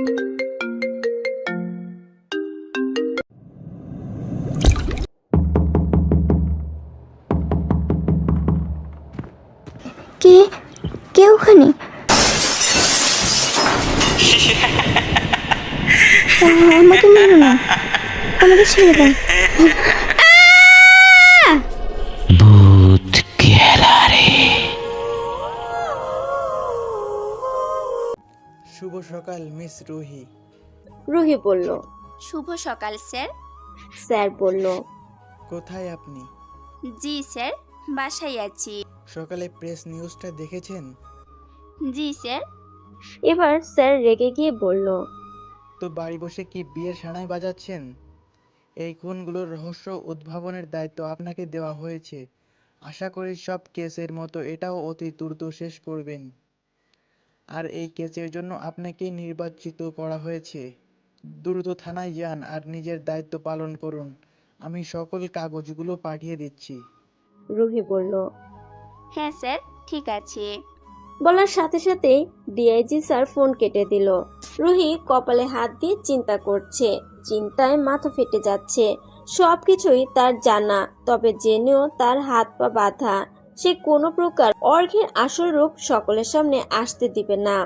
কে কে ওখানে? আমাকে মেরো না, আমাকে ছেড়ে দাও। ভূত খেলারে। শুভ সকাল মিস রুহি। রুহি বলল। শুভ সকাল স্যার। স্যার বলল, কোথায় আপনি? জি স্যার, বাসায় আছি। সকালে প্রেস নিউজটা দেখেছেন? জি স্যার। এবার স্যার রেগে গিয়ে বলল, তো বাড়ি বসে কি বিয়ের সানাই বাজাচ্ছেন? এই খুনগুলোর রহস্য উদ্ভাবনের দায়িত্ব আপনাকে দেওয়া হয়েছে। আশা করি সব কেসের মতো এটাও অতি দ্রুত শেষ করবেন। আর এই কেসের জন্য আপনাকেই নির্বাচিত করা হয়েছে। দ্রুত থানায় যান আর নিজের দায়িত্ব পালন করুন। আমি সকল কাগজগুলো পাঠিয়ে দিচ্ছি। রুহি বলল। হ্যাঁ স্যার, ঠিক আছে। বলার সাথে সাথেই ডিআইজি স্যার ফোন কেটে দিল। রুহি কপালে হাত দিয়ে চিন্তা করছে, চিন্তায় মাথা ফেটে যাচ্ছে। সবকিছুই তার জানা, তবে জেনেও তার হাত পা বাঁধা। সে কোনো প্রকার অর্ঘের আসল রূপ সকলের সামনে আসতে দিবে না।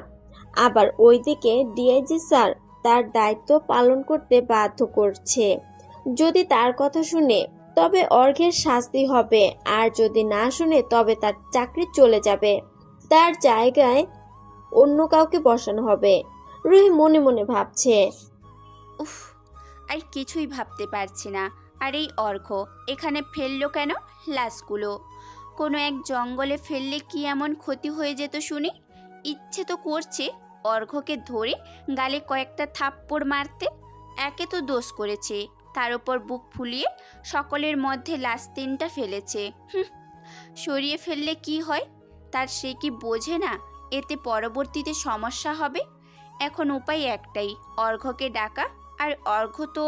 আবার ওইদিকে ডিআইজি স্যার তার দায়িত্ব পালন করতে বাধ্য করছে। যদি তার কথা শুনে তবে অর্ঘের শাস্তি হবে, আর যদি না শুনে তবে তার চাকরি চলে যাবে, তার জায়গায় অন্য কাউকে বসানো হবে। রুহি মনে মনে ভাবছে, উফ, আর কিছুই ভাবতে পারছি না। আর এই অর্ঘ এখানে ফেললো কেন লাশগুলো? কোনো এক জঙ্গলে ফেললে কি এমন ক্ষতি হয়ে যেত শুনি? ইচ্ছে তো করছে অর্ঘকে ধরে গালে কয়েকটা থাপ্পড় মারতে। একে তো দোষ করেছে, তার উপর বুক ফুলিয়ে সকলের মধ্যে লাশ 3টা ফেলেছে। সরিয়ে ফেললে কি হয় তার সে কি বোঝে না এতে পরবর্তীতে সমস্যা হবে? এখন উপায় একটাই, অর্ঘকে ডাকা। আর অর্ঘ তো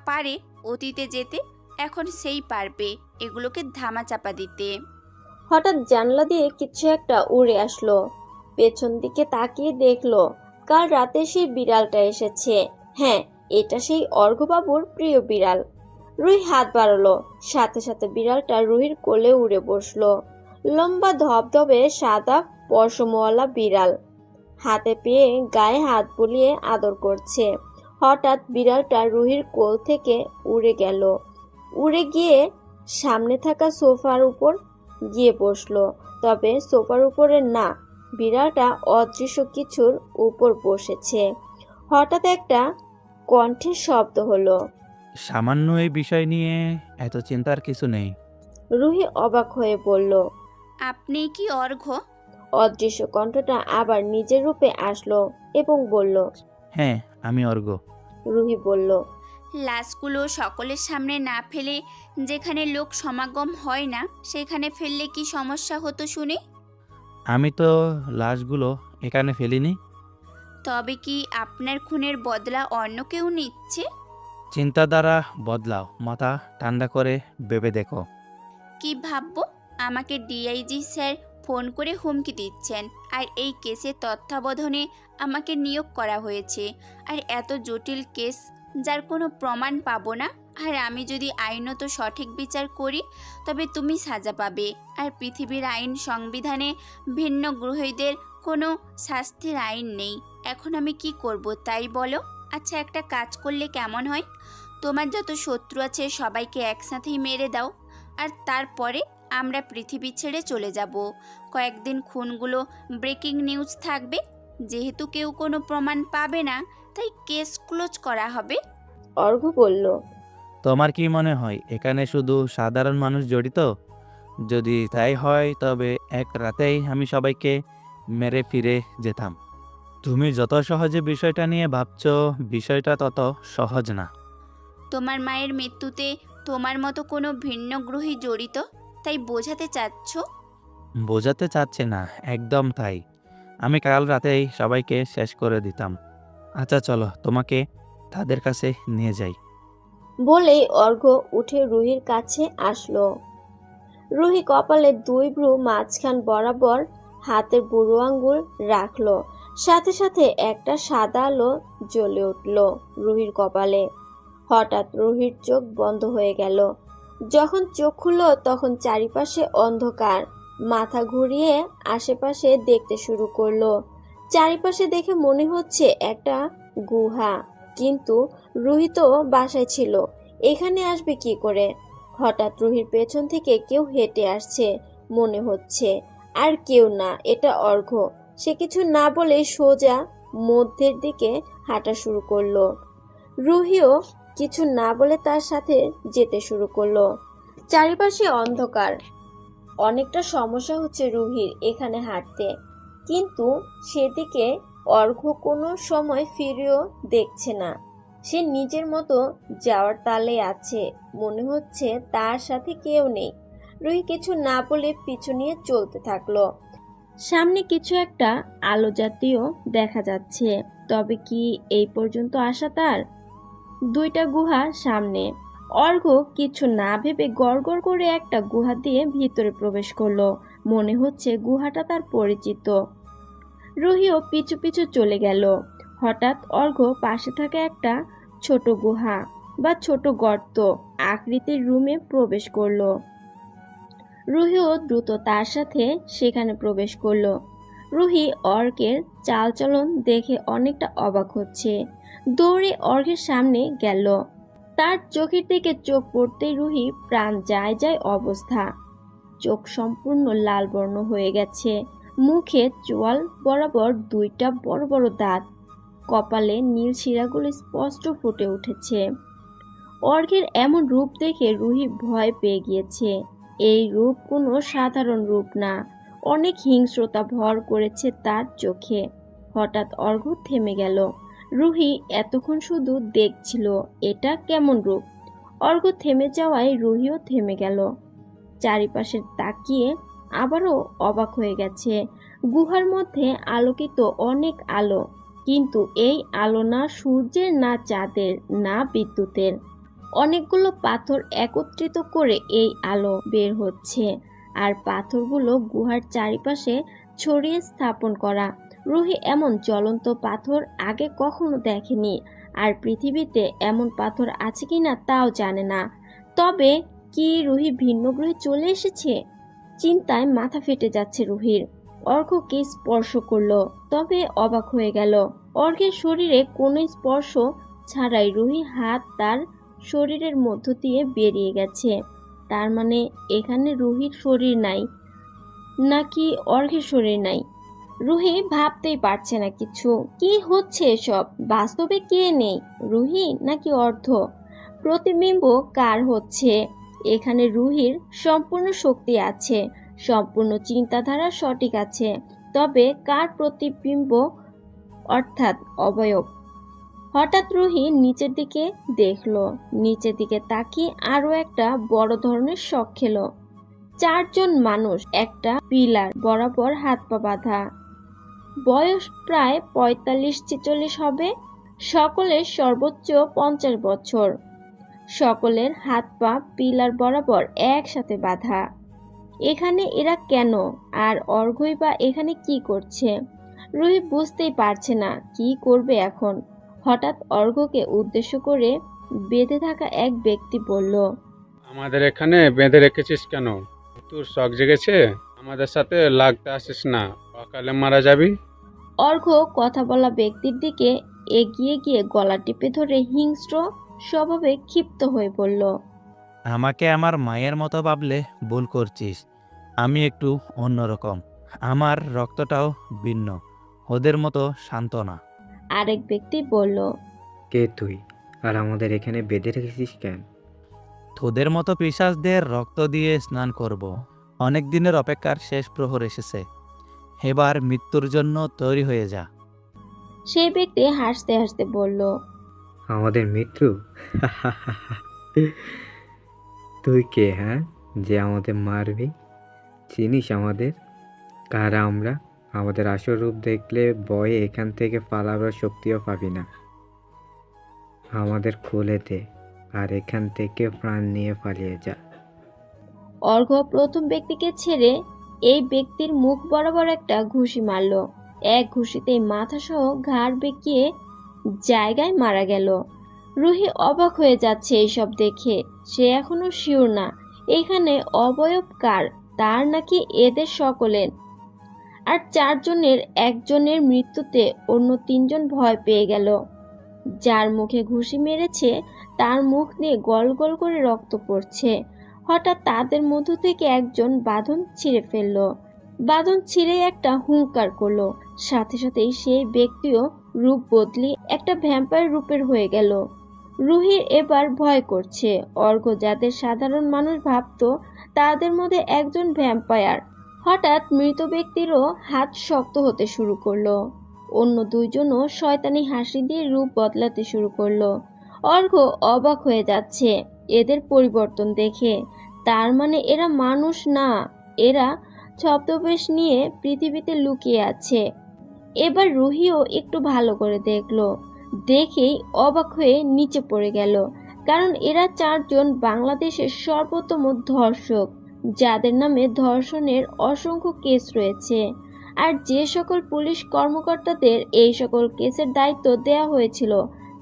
পারে অতীতে যেতে, এখন সেই পারবে এগুলোকে ধামাচাপা দিতে। হঠাৎ জানলা দিয়ে কিছু একটা উড়ে আসলো। পেছন দিকে তাকিয়ে দেখলো কাল রাতে সেই বিড়ালটা এসেছে। হ্যাঁ, এটা সেই অর্ঘবাবুর প্রিয় বিড়াল। রুহি হাত বাড়ালো, সাথে সাথে বিড়ালটা রুহির কোলে উড়ে বসলো। লম্বা ধবধবে সাদা পশমওয়ালা বিড়াল, হাতে পেয়ে গায়ে হাত বুলিয়ে আদর করছে। হঠাৎ বিড়ালটা রুহির কোল থেকে উড়ে গেল, উড়ে গিয়ে সামনে থাকা সোফার উপর গিয়ে বসলো। তবে সোফার উপরে না, বিড়ালটা অদৃশ্য কিছুর উপর বসেছে। হঠাৎ একটা কণ্ঠের শব্দ হলো। সামান্য এই বিষয় নিয়ে এত চিন্তার কিছু নেই। রুহি অবাক হয়ে বলল। আপনি কি অর্ঘ? অদৃশ্য কণ্ঠটা আবার নিজের রূপে আসলো এবং বলল, হ্যাঁ, আমি অর্ঘ। রুহি বলল, লাশগুলো সকলের সামনে না ফেলে যেখানে লোক সমাগম হয় না সেখানে ফেললে কি সমস্যা হতো শুনি? আমি তো লাশগুলো এখানে ফেলিনি। তবে কি আপনার খুনের বদলা অন্য কেউ নিচ্ছে? চিন্তাধারা বদলাও, মাথা ঠান্ডা করে ভেবে দেখো। কি ভাববো? আমাকে ডিআইজি স্যার ফোন করে হুমকি দিচ্ছেন, আর এই কেসের তত্ত্বাবধানে আমাকে নিয়োগ করা হয়েছে। আর এত জটিল কেস যার কোনো প্রমাণ পাবো না। আর আমি যদি আইনত সঠিক বিচার করি তবে তুমি সাজা পাবে। আর পৃথিবীর আইন সংবিধানে ভিন্ন গ্রহীদের কোনো শাস্তির আইন নেই। এখন আমি কি করব তাই বলো? আচ্ছা, একটা কাজ করলে কেমন হয়? তোমার যত শত্রু আছে সবাইকে একসাথেই মেরে দাও, আর তারপরে আমরা পৃথিবী ছেড়ে চলে যাব। কয়েকদিন খুনগুলো ব্রেকিং নিউজ থাকবে। যেহেতু কেউ কোনো প্রমাণ পাবে না তাই কেস ক্লোজ করা হবে। অর্ঘ বলল, তোমার কি মনে হয় এখানে শুধু সাধারণ মানুষ জড়িত? যদি তাই হয় তবে এক রাতেই আমি সবাইকে মেরে ফিরে যেতাম। তুমি যত সহজে বিষয়টা নিয়ে ভাবছো, বিষয়টা তত সহজ না। তোমার মায়ের মৃত্যুতে তোমার মতো কোনো ভিন্ন গ্রহী জড়িত তাই বোঝাতে চাচ্ছ? বোঝাতে চাচ্ছে না, একদম তাই। আমি কাল রাতেই সবাইকে শেষ করে দিতাম। আচ্ছা চলো, তোমাকে তাদের কাছে নিয়ে যাই। বলেই অর্ঘ উঠে রুহির কাছে আসলো। রুহি কপালে 2 ভ্রু মাঝখান বরাবর হাতের বুড়ো আঙ্গুল রাখলো, সাথে সাথে একটা সাদা আলো জ্বলে উঠল রুহির কপালে। হঠাৎ রুহির চোখ বন্ধ হয়ে গেল। যখন চোখ খুলল তখন চারিপাশে অন্ধকার। মাথা ঘুরিয়ে আশেপাশে দেখতে শুরু করলো। চারিপাশে দেখে মনে হচ্ছে একটা গুহা, কিন্তু রুহি তো বাসায় ছিল, এখানে আসবে কি করে? হঠাৎ রুহির পেছন থেকে কেউ হেঁটে আসছে মনে হচ্ছে, আর কেউ না, এটা অর্ঘ্য। সে কিছু না বলে সোজা মধ্যের দিকে হাঁটা শুরু করলো। রুহিও কিছু না বলে তার সাথে যেতে শুরু করলো। চারিপাশে অন্ধকার। অনেকটা সমস্যা হচ্ছে রুহির এখানে হাঁটতে, কিন্তু সেদিকে অর্ঘ্য কোনো সময় ফিরেও দেখছে না। সে নিজের মতো যাওয়ার তালে আছে, মনে হচ্ছে তার সাথে কেউ নেই। রুহি কিছু না বলে পিছু নিয়ে চলতে থাকলো। সামনে কিছু একটা আলো জাতীয় দেখা যাচ্ছে, তবে কি এই পর্যন্ত আসা তার? দুইটা গুহা সামনে। অর্ঘ্য কিছু না ভেবে গড়গড় করে একটা গুহা দিয়ে ভিতরে প্রবেশ করলো। মনে হচ্ছে গুহাটা তার পরিচিত। রুহিও পিছু পিছু চলে গেল। হঠাৎ অর্ঘ্য পাশে থাকা একটা ছোট গুহা বা ছোট গর্ত আকৃতির রুমে প্রবেশ করলো। রুহিও দ্রুত তার সাথে সেখানে প্রবেশ করলো। রুহি অর্ঘ্যের চালচলন দেখে অনেকটা অবাক হচ্ছে। দৌড়ে অর্ঘ্যের সামনে গেল। তার চোখের দিকে চোখ পড়তেই রুহি প্রাণ যায় যায় অবস্থা। চোখ সম্পূর্ণ লাল বর্ণ হয়ে গেছে, মুখে চোয়াল বরাবর দুইটা বড় বড় দাঁত, কপালে নীল শিরাগুলো স্পষ্ট ফুটে উঠেছে। অর্ঘ্যের এমন রূপ দেখে রুহি ভয় পেয়ে গিয়েছে। এই রূপ কোনো সাধারণ রূপ না, অনেক হিংস্রতা ভর করেছে তার চোখে। হঠাৎ অর্ঘ্য থেমে গেল। রুহি এতক্ষণ শুধু দেখছিল এটা কেমন রূপ। অর্ঘ্য থেমে যাওয়ায় রুহিও থেমে গেল। চারিপাশে তাকিয়ে আবারও অবাক হয়ে গেছে। গুহার মধ্যে আলোকিত অনেক আলো, কিন্তু এই আলো না সূর্যের, না চাঁদের, না বিদ্যুতের। অনেকগুলো পাথর একত্রিত করে এই আলো বের হচ্ছে, আর পাথরগুলো গুহার চারিপাশে ছড়িয়ে স্থাপন করা। রুহি এমন জ্বলন্ত পাথর আগে কখনো দেখেনি, আর পৃথিবীতে এমন পাথর আছে কিনা তাও জানে না। তবে কি রুহি ভিন্ন গ্রহে চলে এসেছে? চিন্তায় মাথা ফেটে যাচ্ছে রুহির। অর্ঘ্যকে স্পর্শ করলো, তবে অবাক হয়ে গেল। অর্ঘ্যের শরীরে কোনো স্পর্শ ছাড়াই রুহি হাত তার শরীরের মধ্য দিয়ে বেরিয়ে গেছে। তার মানে এখানে রুহির শরীর নাই, নাকি অর্ঘ্যের শরীর নাই? রুহি ভাবতেই পারছে না কিছু। কি হচ্ছে এসব? বাস্তবে কে নেই, রুহি নাকি অর্ঘ্য? প্রতিবিম্ব কার হচ্ছে? এখানে রুহির সম্পূর্ণ শক্তি আছে, সম্পূর্ণ চিন্তাধারা সঠিক আছে, তবে কার প্রতিবিম্ব, অর্থাৎ অবয়ব? হঠাৎ রুহি নিচের দিকে দেখলো। নিচের দিকে তাকিয়ে আরো একটা বড় ধরনের শক খেলো। চারজন মানুষ একটা পিলার বরাবর হাত পা বাঁধা, বয়স প্রায় 45-46 হবে। সকলের সর্বোচ্চ 50 বছর। সকলের হাত পা পিলার বরাবর একসাথে বাঁধা। এখানে এরা কেন? আর অর্ঘ্যই বা এখানে কি করছে? রুহি বুঝতেই পারছে না কি করবে এখন। হঠাৎ অর্ঘ্যকে উদ্দেশ্য করে বেঁধে থাকা এক ব্যক্তি বলল, আমাদের এখানে বেঁধে রেখেছিস কেন? তোর শখ জেগেছে? আমাদের সাথে লাগতে আসিস না, অকালে মারা যাবি। অর্ঘ্য কথা বলা ব্যক্তির দিকে এগিয়ে গিয়ে গলা টিপে ধরে হিংস্র স্বভাবে ক্ষিপ্ত হয়ে বলল, আমাকে আমার মায়ের মতো ভাবলে ভুল করছিস। আমি একটু অন্যরকম, আমার রক্তটাও ভিন্ন, ওদের মতো শান্ত না। আরেক ব্যক্তি বলল, কে তুই, আর আমাদের এখানে বেঁধে রেখেছিস কেন? তোদের মতো পিশাচদের রক্ত দিয়ে স্নান করব। অনেক দিনের অপেক্ষার শেষ প্রহর এসেছে, এবার মৃত্যুর জন্য তৈরি হয়ে যা। সেই ব্যক্তি হাসতে হাসতে বলল, আমাদের মৃত্যু? তুই কে, হ্যাঁ, যে আমাদের মারবি? চিনিস আমাদের? কারা আমরা? আমাদের আসল রূপ দেখলে ভয়ে এখান থেকে পালাবার শক্তিও পাবি না। আমাদের খুলে দে, আর এখান থেকে প্রাণ নিয়ে পালিয়ে যা। অর্ঘ্য প্রথম ব্যক্তিকে ছেড়ে এই ব্যক্তির মুখ বরাবর একটা ঘুষি মারল। এক ঘুষিতেই মাথা সহ ঘাড় বেঁকিয়ে জায়গায় মারা গেল। রুহি অবাক হয়ে যাচ্ছে এইসব দেখে। সে এখনো শিওর না এখানে অবয়ব কার, তার নাকি এদের সকলের। আর 4 জনের একজনের মৃত্যুতে অন্য 3 জন ভয় পেয়ে গেল। যার মুখে ঘুষি মেরেছে তার মুখ দিয়ে গল গল করে রক্ত পড়ছে। হঠাৎ তাদের মধ্য থেকে একজন বাঁধন ছিঁড়ে ফেলল। বাঁধন ছিঁড়ে একটা হুঙ্কার করলো, সাথে সাথেই সেই ব্যক্তিও রূপ বদলি একটা ভ্যাম্পায়ার রূপের হয়ে গেল। রুহির এবার ভয় করছে। অর্ঘ্য যাদের সাধারণ মানুষ ভাবতো তাদের মধ্যে একজন ভ্যাম্পায়ার। হঠাৎ মৃত ব্যক্তিরও হাত শক্ত হতে শুরু করলো। অন্য 2 জনও শয়তানি হাসি দিয়ে রূপ বদলাতে শুরু করলো। অর্ঘ্য অবাক হয়ে যাচ্ছে এদের পরিবর্তন দেখে। তার মানে এরা মানুষ না, এরা ছদ্মবেশ নিয়ে পৃথিবীতে লুকিয়ে আছে। এবার রুহিও একটু ভালো করে দেখলো। দেখেই অবাক হয়ে নিচে পড়ে গেল, কারণ এরা 4 জন বাংলাদেশের সর্বোত্তম ধর্ষক, যাদের নামে ধর্ষণের অসংখ্য কেস রয়েছে। আর যে সকল পুলিশ কর্মকর্তাদের এই সকল কেসের দায়িত্ব দেওয়া হয়েছিল,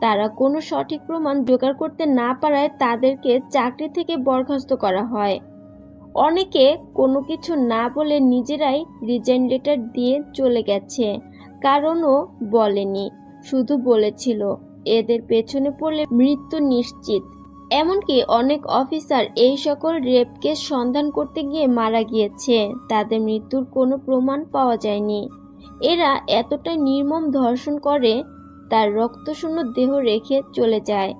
তারা কোনো সঠিক প্রমাণ জোগাড় করতে না পারায় তাদেরকে চাকরি থেকে বরখাস্ত করা হয়। অনেকে কোনো কিছু না বলে নিজেরাই রিজাইন লেটার দিয়ে চলে গেছে, কারণও বলেনি, শুধু বলেছিল এদের পেছনে পড়লে মৃত্যু নিশ্চিত। এমনকি অনেক অফিসার এই সকল রেপ কেস সন্ধান করতে গিয়ে মারা গিয়েছে, তাদের মৃত্যুর কোনো প্রমাণ পাওয়া যায়নি। এরা এতটাই নির্মম ধর্ষণ করে, তার রক্তশূন্য দেহ রেখে চলে যায়।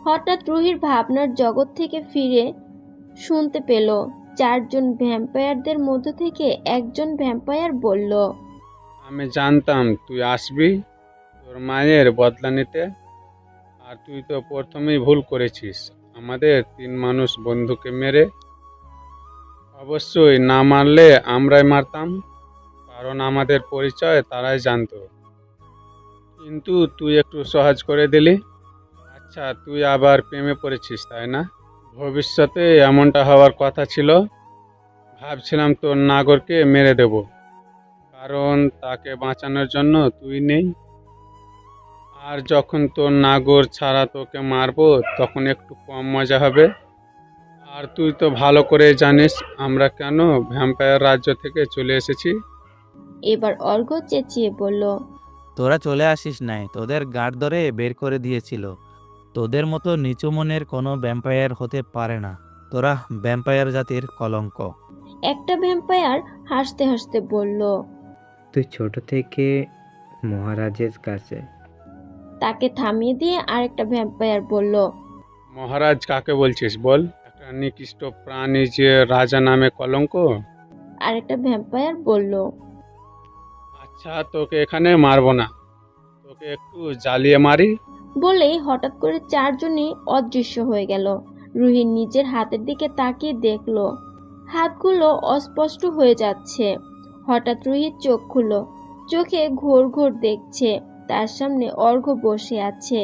হঠাৎ রুহির ভাবনার জগৎ থেকে ফিরে শুনতে পেল 4 জন ভ্যাম্পায়ারদের মধ্য থেকে একজন ভ্যাম্পায়ার বলল, আমি জানতাম তুই আসবি তোর মায়ের বদলা নিতে, আর তুই তো প্রথমেই ভুল করেছিস আমাদের 3 মানুষ বন্ধুকে মেরে। অবশ্যই না মারলে আমরাই মারতাম, কারণ আমাদের পরিচয় তারাই জানতো। কিন্তু তুই একটু সহজ করে দিলি। আচ্ছা, তুই আবার প্রেমে পড়েছিস তাই না? ভবিষ্যতে এমনটা হওয়ার কথা ছিল। ভাবছিলাম তোর নাগরকে মেরে দেব, কারণ তাকে বাঁচানোর জন্য তুই নেই। আর যখন তোর নাগর ছাড়া তোকে মারবো তখন একটু কম মজা হবে। আর তুই তো ভালো করে জানিস আমরা কেন ভ্যাম্পায়ার রাজ্য থেকে চলে এসেছি। এবার অর্ঘ্য চেঁচিয়ে বলল, তোরা চলে আসিস নাই, তোদের গাড় ধরে বের করে দিয়েছিল। তোদের মতো নিচু মনের কোনো ভ্যাম্পায়ার হতে পারে না। তোরা ভ্যাম্পায়ার জাতির কলঙ্ক। একটা ভ্যাম্পায়ার হাসতে হাসতে বলল। তুই ছোট থেকে মহারাজের কাছে। তাকে থামিয়ে দিয়ে আরেকটা ভ্যাম্পায়ার বলল, মহারাজ কাকে বলছিস বল? একটা নিকৃষ্ট প্রাণী যে রাজা নামে কলঙ্ক। আরেকটা ভ্যাম্পায়ার বলল। আচ্ছা, তোকে এখানে মারবো না, তোকে একটু জ্বালিয়ে মারি। বলেই হঠাৎ করে 4 জনই অদৃশ্য হয়ে গেল। রুহি নিজের হাতের দিকে তাকিয়ে দেখলো হাতগুলো অস্পষ্ট হয়ে যাচ্ছে। হঠাৎ রুহির চোখ খুলল, চোখে ঘোর ঘোর দেখছে। তার সামনে অর্ঘ্য বসে আছে,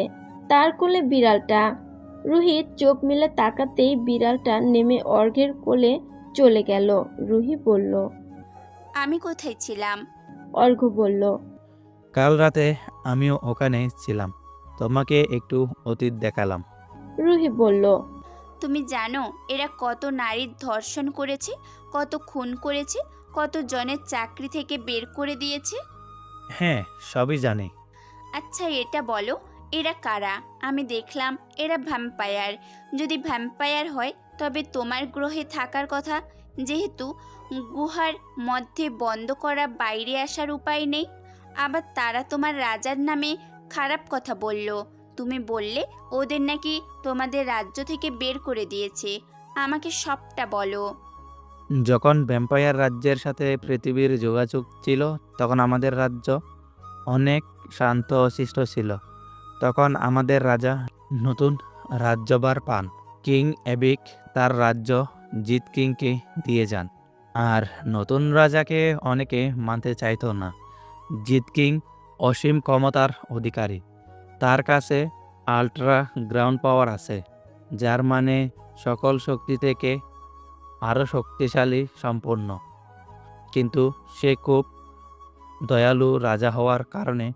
তার কোলে বিড়ালটা। রুহির চোখ মেলে তাকাতেই বিড়ালটা নেমে অর্ঘ্যের কোলে চলে গেল। রুহি বলল। আমি কোথায় ছিলাম? অর্ঘ্য বলল। কাল রাতে আমিও ওখানে ছিলাম, তোমাকে একটু অতীত দেখালাম। রুহি বলল। তুমি জানো এরা কত নারীর ধর্ষণ করেছে, কত খুন করেছে, কত জনের চাকরি থেকে বের করে দিয়েছে? হ্যাঁ, সবই জানি। আচ্ছা এটা বলো, এরা কারা? আমি দেখলাম এরা ভ্যাম্পায়ার। যদি ভ্যাম্পায়ার হয় তবে তোমার গ্রহে থাকার কথা, যেহেতু গুহার মধ্যে বন্ধ করা, বাইরে আসার উপায় নেই। আবার তারা তোমার রাজার নামে খারাপ কথা বলল। তুমি বললে ওদের নাকি তোমাদের রাজ্য থেকে বের করে দিয়েছে। আমাকে সবটা বলো। যখন ভ্যাম্পায়ার রাজ্যের সাথে পৃথিবীর যোগাযোগ ছিল, তখন আমাদের রাজ্য অনেক শান্ত ও শিষ্ট ছিল। তখন আমাদের রাজা নতুন রাজ্যভার পান। কিং এবিক তার রাজ্য জিত কিংকে দিয়ে যান। আর নতুন রাজাকে অনেকে মানতে চাইতো না। জিত কিং অসীম ক্ষমতার অধিকারী। তার কাছে আল্ট্রা গ্রাউন্ড পাওয়ার আছে, যার মানে সকল শক্তি থেকে আরও শক্তিশালী সম্পন্ন। কিন্তু সে খুব দয়ালু রাজা হওয়ার কারণে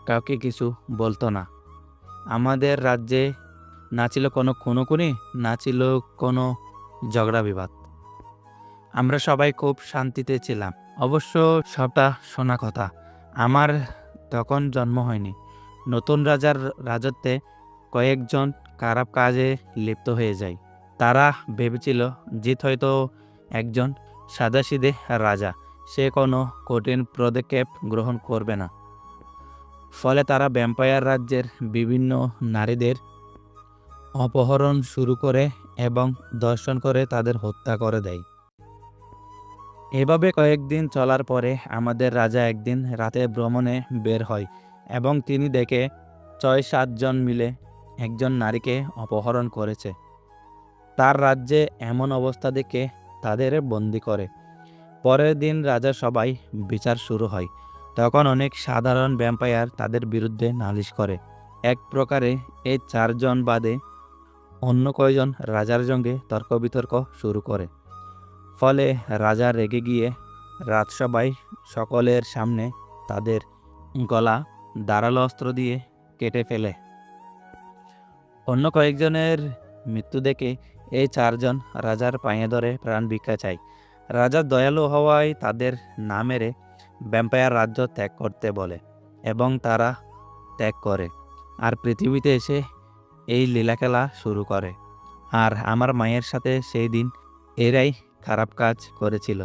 কাউকে কিছু বলতো না। আমাদের রাজ্যে না ছিল কোনো খুনোখুনি, না ছিল কোনো ঝগড়া বিবাদ। আমরা সবাই খুব শান্তিতে ছিলাম। অবশ্য সবটা শোনা কথা, আমার তখন জন্ম হয়নি। নতুন রাজার রাজত্বে কয়েকজন খারাপ কাজে লিপ্ত হয়ে যায়। তারা ভেবেছিল জিত হয়তো একজন সাদাসিধে রাজা, সে কোনো কঠিন পদক্ষেপ গ্রহণ করবে না। ফলে তারা ভ্যাম্পায়ার রাজ্যের বিভিন্ন নারীদের অপহরণ শুরু করে এবং দর্শন করে তাদের হত্যা করে দেয়। এভাবে কয়েকদিন চলার পরে আমাদের রাজা একদিন রাতে ভ্রমণে বের হয় এবং তিনি দেখে ৬-৭ জন মিলে একজন নারীকে অপহরণ করেছে। তার রাজ্যে এমন অবস্থা দেখে তাদের বন্দি করে। পরের দিন রাজা সবাই বিচার শুরু হয়। তখন অনেক সাধারণ ভ্যাম্পায়ার তাদের বিরুদ্ধে নালিশ করে। এক প্রকারে এই ৪ জন বাদে অন্য কয়জন রাজার সঙ্গে তর্ক বিতর্ক শুরু করে। ফলে রাজা রেগে গিয়ে রাজসভায় সকলের সামনে তাদের গলা ধারালো অস্ত্র দিয়ে কেটে ফেলে। অন্য কয়েকজনের মৃত্যু দেখে এই ৪ জন রাজার পায়ে ধরে প্রাণ ভিক্ষা চায়। রাজা দয়ালু হওয়ায় তাদের না মেরে ভ্যাম্পায়ার রাজ্য ত্যাগ করতে বলে এবং তারা ত্যাগ করে আর পৃথিবীতে এসে এই লীলাখেলা শুরু করে। আর আমার মায়ের সাথে সেই দিন এরাই খারাপ কাজ করেছিল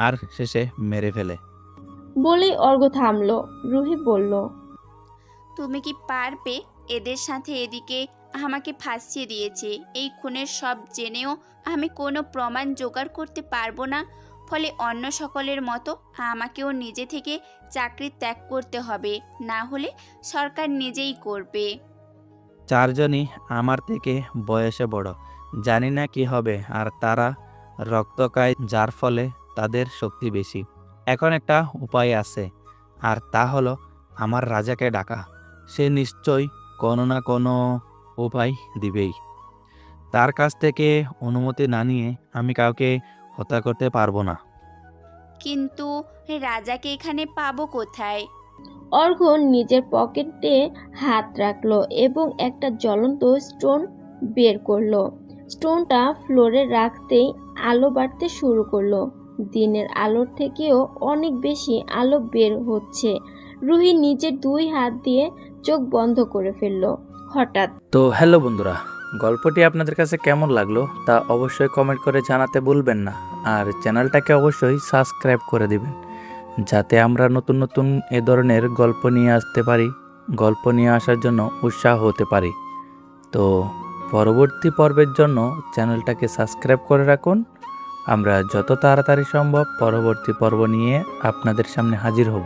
আর শেষে মেরে ফেলে। বলেই অর্ঘ থামলো। রুহি বলল, তুমি কি পারবে? এদের সাথে এদিকে আমাকে ফাঁসিয়ে দিয়েছে। এই খুনের সব জেনেও আমি কোনো প্রমাণ জোগাড় করতে পারবো না। ফলে অন্য সকলের মতো আমাকেও নিজে থেকে চাকরি ত্যাগ করতে হবে, না হলে সরকার নিজেই করবে। ৪ জনই আমার থেকে বয়সে বড়, জানি না কি হবে, আর তারা রক্তকায়, যার ফলে তাদের শক্তি বেশি। এখন একটা উপায় আছে, আর তা হলো আমার রাজাকে ডাকা। সে নিশ্চয়ই কোনো না কোনো উপায় দিবেই। তার কাছ থেকে অনুমতি না নিয়ে আমি কাউকে হত্যা করতে পারবো না। কিন্তু রাজাকে এখানে পাবো কোথায়? অর্ঘ নিজের পকেটে হাত রাখলো এবং একটা জ্বলন্ত স্টোন বের করলো। স্টোনটা ফ্লোরে রাখতেই আলো বাড়তে শুরু করলো। দিনের আলোর থেকেও অনেক বেশি আলো বের হচ্ছে। রুহি নিজের 2 হাত দিয়ে চোখ বন্ধ করে ফেললো। হঠাৎ তো হ্যালো বন্ধুরা, গল্পটি আপনাদের কাছে কেমন লাগলো তা অবশ্যই কমেন্ট করে জানাতে ভুলবেন না। আর চ্যানেলটাকে অবশ্যই সাবস্ক্রাইব করে দিবেন, যাতে আমরা নতুন নতুন এ ধরনের গল্প নিয়ে আসতে পারি, গল্প নিয়ে আসার জন্য উৎসাহ হতে পারি। তো পরবর্তী পর্বের জন্য চ্যানেলটাকে সাবস্ক্রাইব করে রাখুন। আমরা যত তাড়াতাড়ি সম্ভব পরবর্তী পর্ব নিয়ে আপনাদের সামনে হাজির হব।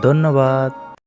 ধন্যবাদ।